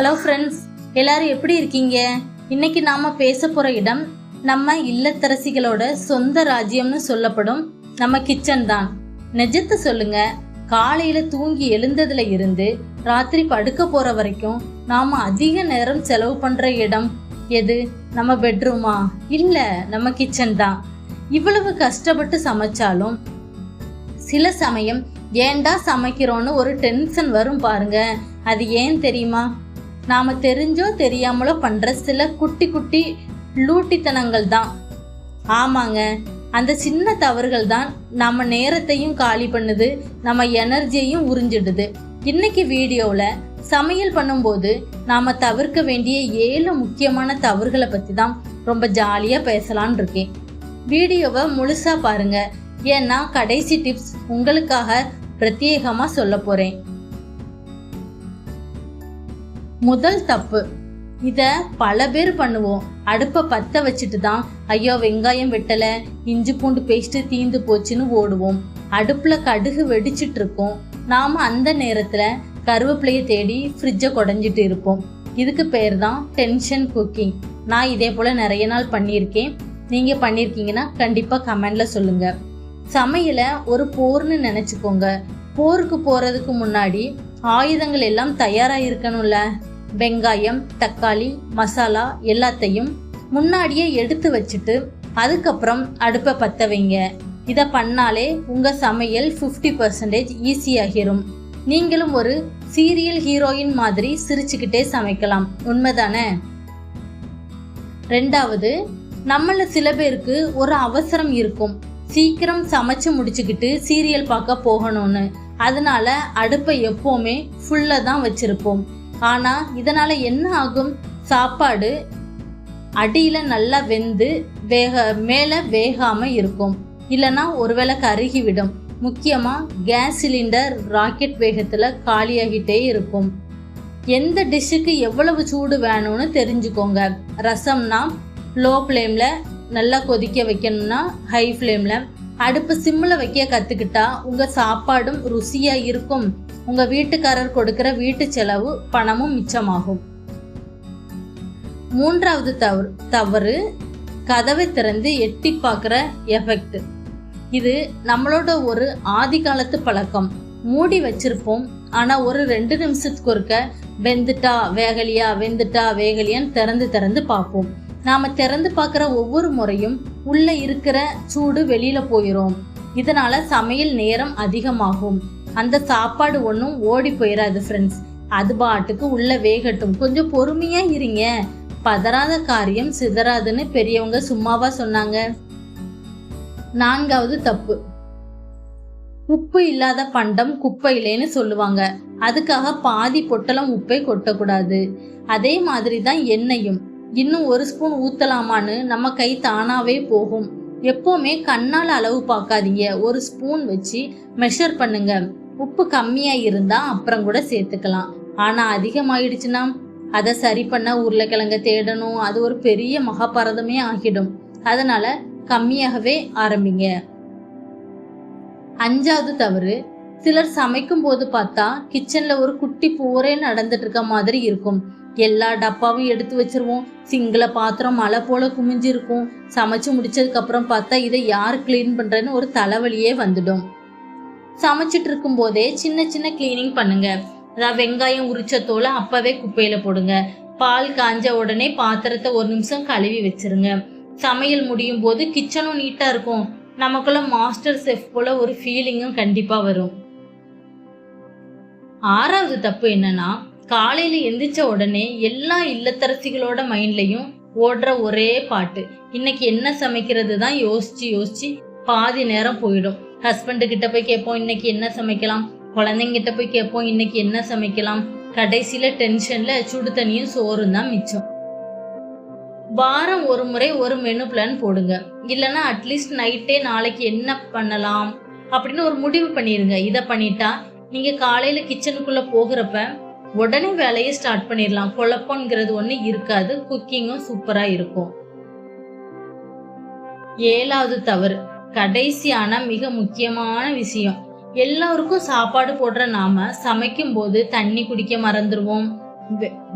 Hello friends, எல்லாரும் எப்படி இருக்கீங்க? இன்னைக்கு நாம பேச போற இடம் நம்ம இல்லத்தரசிகளோட சொந்த ராஜ்யம்னு சொல்லப்படும் நம்ம கிச்சன் தான். நிஜத்தை சொல்லுங்க, காலையில தூங்கி எழுந்ததுல இருந்து ராத்திரி படுக்க போற வரைக்கும் நாம அதிக நேரம் செலவு பண்ற இடம் எது? நம்ம பெட்ரூமா? இல்ல, நம்ம கிச்சன் தான். இவ்வளவு கஷ்டப்பட்டு சமைச்சாலும் சில சமயம் ஏன்டா சமைக்கிறோன்னு ஒரு டென்ஷன் வரும் பாருங்க. அது ஏன் தெரியுமா? நாம தெரிஞ்சோ தெரியாமலோ பண்ற சில குட்டி குட்டி லூட்டித்தனங்கள் தான். ஆமாங்க, அந்த சின்ன தவறுகள் தான் நம்ம நேரத்தையும் காலி பண்ணுது, நம்ம எனர்ஜியையும் உறிஞ்சிடுது. இன்னைக்கு வீடியோவில் சமையல் பண்ணும்போது நாம தவிர்க்க வேண்டிய 7 முக்கியமான தவறுகளை பற்றி தான் ரொம்ப ஜாலியாக பேசலான் இருக்கேன். வீடியோவை முழுசா பாருங்க, ஏன்னா கடைசி டிப்ஸ் உங்களுக்காக பிரத்யேகமாக சொல்ல போறேன். முதல் தப்பு, இத பல பேர் பண்ணுவோம். அடுப்பை பத்த வச்சுட்டு தான் ஐயோ வெங்காயம் வெட்டலை, இஞ்சி பூண்டு பேஸ்ட் தீந்து போச்சுன்னு ஓடுவோம். அடுப்புல கடுகு வெடிச்சிட்டு இருக்கோம். நாம அந்த நேரத்துல கருவேப்பிலையை தேடி ஃப்ரிட்ஜை குடஞ்சிட்டு இருப்போம். இதுக்கு பேர் தான் டென்ஷன் குக்கிங். நான் இதே போல நிறைய நாள் பண்ணியிருக்கேன். நீங்க பண்ணியிருக்கீங்கன்னா கண்டிப்பா கமெண்ட்ல சொல்லுங்க. சமையலை ஒரு போர்னு நினைச்சுக்கோங்க. போருக்கு போறதுக்கு முன்னாடி ஆயுதங்கள் எல்லாம் தயாரா இருக்கணும்ல. வெங்காயம், தக்காளி, மசாலா எல்லாத்தையும் முன்னாடியே எடுத்து வச்சுட்டு அதுக்கப்புறம் அடுப்பை பற்ற வைங்க. இதை பண்ணாலே உங்க சமையல் 50% ஈஸியாகிரும். நீங்களும் ஒரு சீரியல் ஹீரோயின் மாதிரி சிரிச்சுக்கிட்டே சமைக்கலாம். உண்மைதானே? ரெண்டாவது, நம்மள சில பேருக்கு ஒரு அவசரம் இருக்கும், சீக்கிரம் சமைச்சு முடிச்சுக்கிட்டு சீரியல் பார்க்க போகணும்னு. அதனால அடுப்பை எப்பவுமே ஃபுல்லா தான் வச்சிருப்போம். ஆனா இதனால என்ன ஆகும்? சாப்பாடு அடியில நல்லா வெந்து மேல வேகாம இருக்கும், இல்லைன்னா ஒருவேளை கருகி விடும். முக்கியமா கேஸ் சிலிண்டர் ராக்கெட் வேகத்துல காலியாகிட்டே இருக்கும். எந்த டிஷ்ஷுக்கு எவ்வளவு சூடு வேணும்னு தெரிஞ்சுக்கோங்க. ரசம்னா லோ ஃப்ளேம்ல நல்லா கொதிக்க வைக்கணும்னா ஹை ஃப்ளேம்ல. அடுப்பு சிம்மில் வைக்க கற்றுக்கிட்டா உங்கள் சாப்பாடும் ருசியாக இருக்கும். உங்கள் வீட்டுக்காரர் கொடுக்குற வீட்டு செலவு பணமும் மிச்சமாகும். மூன்றாவது தவறு கதவை திறந்து எட்டி பார்க்குற எஃபெக்ட். இது நம்மளோட ஒரு ஆதி காலத்து பழக்கம். மூடி வச்சிருப்போம், ஆனால் ஒரு 2 நிமிஷத்துக்கு ஒருக்க வெந்துட்டா வேகலியா வெந்துட்டா வேகலியான்னு திறந்து பார்ப்போம். நாம திறந்து பார்க்குற ஒவ்வொரு முறையும் உள்ள இருக்கிற சூடு வெளியில போயிடும். இதனால சமையல் நேரம் அதிகமாகும். அந்த சாப்பாடு ஒன்றும் ஓடி போயிடாது ஃப்ரெண்ட்ஸ். அது பாட்டுக்கு உள்ள வேகட்டும், கொஞ்சம் பொறுமையா இருங்க. பதறாத காரியம் சிதறாதுன்னு பெரியவங்க சும்மாவா சொன்னாங்க? நான்காவது தப்பு, உப்பு இல்லாத பண்டம் குப்பையிலேன்னு சொல்லுவாங்க. அதுக்காக பாதி பொட்டலம் உப்பை கொட்டக்கூடாது. அதே மாதிரி தான் எண்ணெயும். இன்னும் 1 ஸ்பூன் ஊத்தலாமான்னு நம்ம கை தானாவே போகும். எப்பவுமே கண்ணால் அளவு பார்க்காதீங்க, 1 ஸ்பூன் வச்சு மெஷர் பண்ணுங்க. உப்பு கம்மியா இருந்தா அப்புறம் கூட சேர்த்துக்கலாம். ஆனா அதிகமாயிடுச்சுன்னா அதை சரி பண்ண உருளைக்கிழங்க தேடணும். அது ஒரு பெரிய மகாபாரதமே ஆகிடும். அதனால கம்மியாகவே ஆரம்பிங்க. 5வது தவறு, சிலர் சமைக்கும் போது பார்த்தா கிச்சன்ல ஒரு குட்டி போரே நடந்துட்டு இருக்க மாதிரி இருக்கும். எல்லா டப்பாவும் எடுத்து வச்சிருவோம். சிங்கிள பாத்திரம் மழை போல குமிஞ்சிருக்கும். சமைச்சு முடிச்சதுக்கு அப்புறம் பார்த்தா இதை யார் கிளீன் பண்றேன்னு ஒரு தலைவலியே வந்துடும். சமைச்சிட்டு இருக்கும் போதே சின்ன சின்ன கிளீனிங் பண்ணுங்க. அதாவது வெங்காயம் உரிச்ச தோலை அப்பவே குப்பையில போடுங்க. பால் காஞ்ச உடனே பாத்திரத்தை 1 நிமிஷம் கழுவி வச்சிருங்க. சமையல் முடியும் போது கிச்சனும் நீட்டா இருக்கும். நமக்குள்ள மாஸ்டர் செஃப் போல ஒரு ஃபீலிங்கும் கண்டிப்பா வரும். 6வது தப்பு என்னன்னா, காலையில எந்திரிச்ச உடனே எல்லா இல்லத்தரசிகளோட மைண்ட்லயும் ஓடுற ஒரே பாட்டு, இன்னைக்கு என்ன சமைக்கிறது தான் யோசிச்சு பாதி நேரம் போயிடும். ஹஸ்பண்டு கிட்ட போய் கேட்போம் இன்னைக்கு என்ன சமைக்கலாம், குழந்தைங்கிட்ட போய் கேட்போம் இன்னைக்கு என்ன சமைக்கலாம். கடைசியில டென்ஷன்ல சுடு தண்ணியும் சோறும் தான் மிச்சம். வாரம் ஒரு முறை ஒரு மெனு பிளான் போடுங்க. இல்லைன்னா அட்லீஸ்ட் நைட்டே நாளைக்கு என்ன பண்ணலாம் அப்படின்னு ஒரு முடிவு பண்ணிருங்க. இதை பண்ணிட்டா நீங்க காலையில கிச்சனுக்குள்ள போகிறப்ப உடனே வேலையை ஸ்டார்ட் பண்ணிடலாம். குழப்பம்ங்கிறது ஒண்ணு இருக்காது. குக்கிங்கும் சூப்பரா இருக்கும். 7வது தவறு, கடைசியான மிக முக்கியமான விஷயம். எல்லாருக்கும் சாப்பாடு போடுற நாம சமைக்கும் போது தண்ணி குடிக்க மறந்துடுவோம்.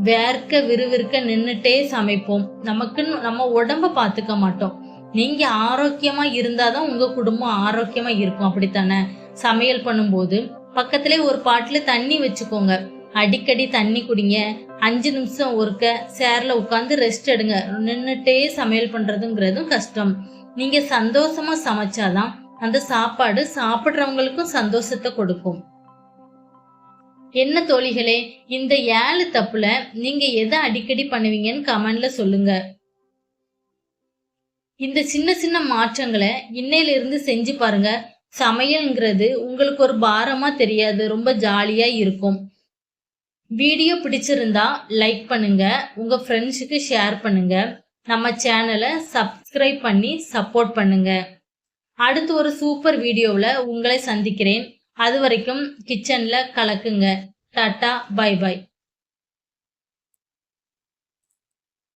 வேர்க்க விறுவிறுக்க நின்னுட்டே சமைப்போம். நமக்குன்னு நம்ம உடம்ப பாத்துக்க மாட்டோம். நீங்க ஆரோக்கியமா இருந்தாதான் உங்க குடும்பம் ஆரோக்கியமா இருக்கும். அப்படித்தானே? சமையல் பண்ணும்போது பக்கத்திலே ஒரு பாட்டில தண்ணி வச்சுக்கோங்க. அடிக்கடி தண்ணி குடிங்க. 5 நிமிஷம் ஒருக்க சேர்ல உட்கார்ந்து ரெஸ்ட் எடுங்க. நின்னுட்டே சமையல் பண்றதுங்கிறதும் கஷ்டம். நீங்க சந்தோஷமா சமைச்சாதான் அந்த சாப்பாடு சாப்பிடுறவங்களுக்கும் சந்தோஷத்தை கொடுக்கும். என்ன தோழிகளே, இந்த 7 தப்புல நீங்க எதை அடிக்கடி பண்ணுவீங்கன்னு கமெண்ட்ல சொல்லுங்க. இந்த சின்ன சின்ன மாற்றங்களை இன்னையில இருந்து செஞ்சு பாருங்க. சமையல்ங்கிறது உங்களுக்கு ஒரு பாரமா தெரியாது, ரொம்ப ஜாலியா இருக்கும். வீடியோ பிடிச்சிருந்தா லைக் பண்ணுங்க, உங்க ஃப்ரெண்ட்ஸுக்கு ஷேர் பண்ணுங்க, நம்ம சேனலை சப்ஸ்கிரைப் பண்ணி சப்போர்ட் பண்ணுங்க. அடுத்து ஒரு சூப்பர் வீடியோவில் உங்களை சந்திக்கிறேன். அது வரைக்கும் கிச்சன்ல கலக்குங்க. Tata, by by.